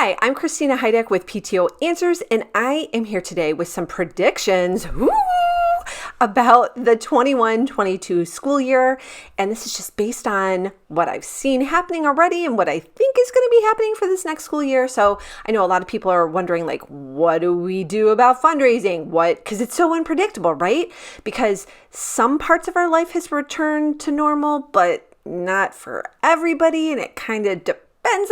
Hi, I'm Christina Heideck with PTO Answers, and I am here today with some predictions about the 21-22 school year. And this is just based on what I've seen happening already and what I think is going to be happening for this next school year. So I know a lot of people are wondering, like, what do we do about fundraising? Because it's so unpredictable, right? Because some parts of our life has returned to normal, but not for everybody, and it kind of depends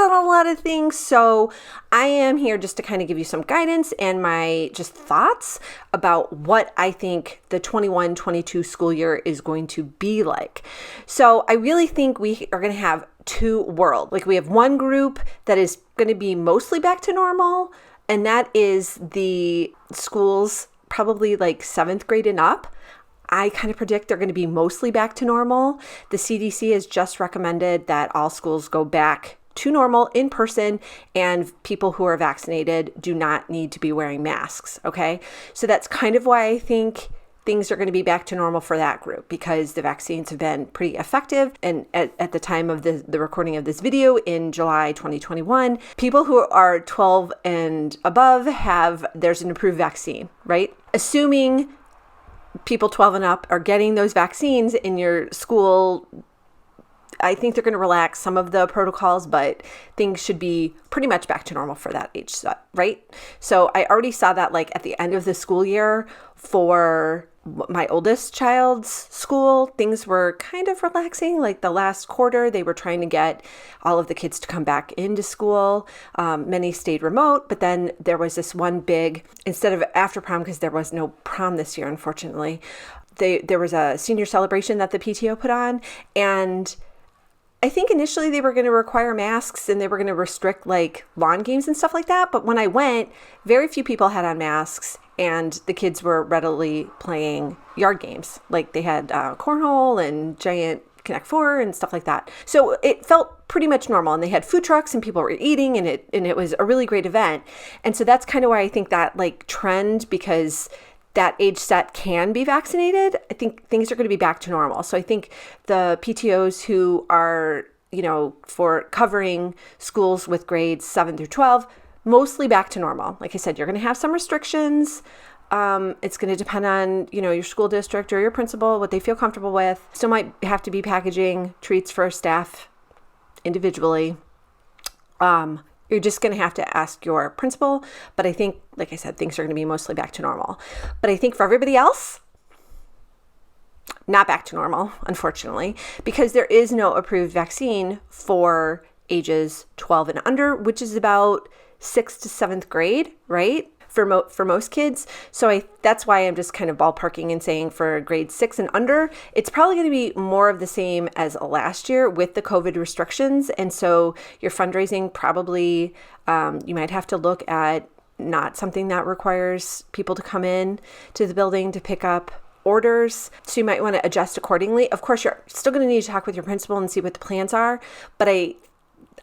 on a lot of things. So I am here just to kind of give you some guidance and my just thoughts about what I think the 21-22 school year is going to be like. So I really think we are going to have two worlds. Like, we have one group that is going to be mostly back to normal, and that is the schools probably like 7th grade and up. I kind of predict they're going to be mostly back to normal. The CDC has just recommended that all schools go back to normal in person, and people who are vaccinated do not need to be wearing masks. Okay. So that's kind of why I think things are going to be back to normal for that group, because the vaccines have been pretty effective. And at the time of the recording of this video in July 2021, people who are 12 and above there's an approved vaccine, right? Assuming people 12 and up are getting those vaccines in your school, I think they're going to relax some of the protocols, but things should be pretty much back to normal for that age set, right? So I already saw that, like, at the end of the school year for my oldest child's school, things were kind of relaxing. Like, the last quarter, they were trying to get all of the kids to come back into school. Many stayed remote, but then there was this one big, instead of after prom, because there was no prom this year, unfortunately, there was a senior celebration that the PTO put on, and I think initially they were going to require masks and they were going to restrict like lawn games and stuff like that. But when I went, very few people had on masks, and the kids were readily playing yard games. Like, they had cornhole and giant Connect Four and stuff like that. So it felt pretty much normal, and they had food trucks and people were eating, and it was a really great event. And so that's kind of why I think that, like, trend, because that age set can be vaccinated, I think things are going to be back to normal. So I think the PTOs who are, for covering schools with grades 7 through 12, mostly back to normal. Like I said, you're going to have some restrictions. It's going to depend on, your school district or your principal, what they feel comfortable with. Still might have to be packaging treats for staff individually. You're just going to have to ask your principal. But I think, like I said, things are going to be mostly back to normal. But I think for everybody else, not back to normal, unfortunately, because there is no approved vaccine for ages 12 and under, which is about 6th to 7th grade, right? For most kids. So that's why I'm just kind of ballparking and saying for grade 6 and under, it's probably going to be more of the same as last year with the COVID restrictions. And so your fundraising probably, you might have to look at not something that requires people to come in to the building to pick up orders. So you might want to adjust accordingly. Of course, you're still going to need to talk with your principal and see what the plans are. But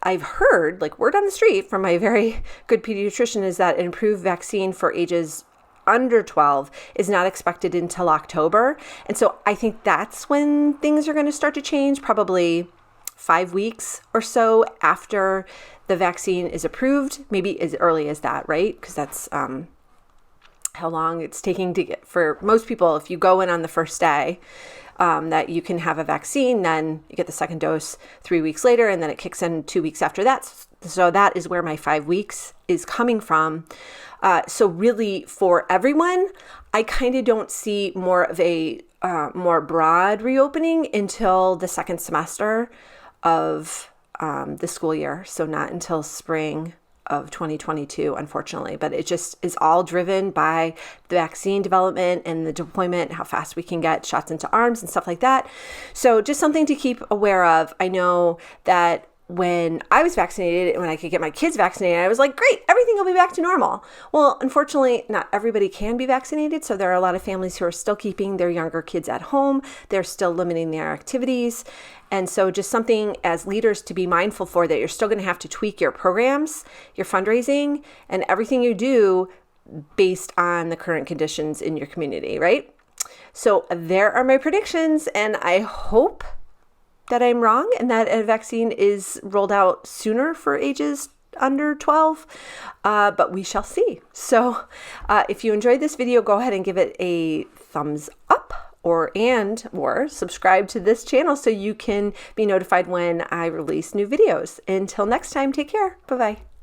I've heard, like, word on the street from my very good pediatrician, is that an approved vaccine for ages under 12 is not expected until October. And so I think that's when things are going to start to change, probably 5 weeks or so after the vaccine is approved, maybe as early as that, right? Because that's how long it's taking to get, for most people, if you go in on the first day, that you can have a vaccine, then you get the second dose 3 weeks later, and then it kicks in 2 weeks after that. So that is where my 5 weeks is coming from. So really, for everyone, I kind of don't see more of a more broad reopening until the second semester of the school year. So not until spring of 2022, unfortunately, but it just is all driven by the vaccine development and the deployment, how fast we can get shots into arms and stuff like that. So just something to keep aware of. I know that when I was vaccinated and when I could get my kids vaccinated, I was like, great, everything will be back to normal. Well, unfortunately, not everybody can be vaccinated. So there are a lot of families who are still keeping their younger kids at home. They're still limiting their activities. And so just something as leaders to be mindful for, that you're still going to have to tweak your programs, your fundraising, and everything you do based on the current conditions in your community, right? So there are my predictions, and I hope that I'm wrong and that a vaccine is rolled out sooner for ages under 12, but we shall see. So if you enjoyed this video, go ahead and give it a thumbs up or subscribe to this channel so you can be notified when I release new videos. Until next time, take care. Bye-bye.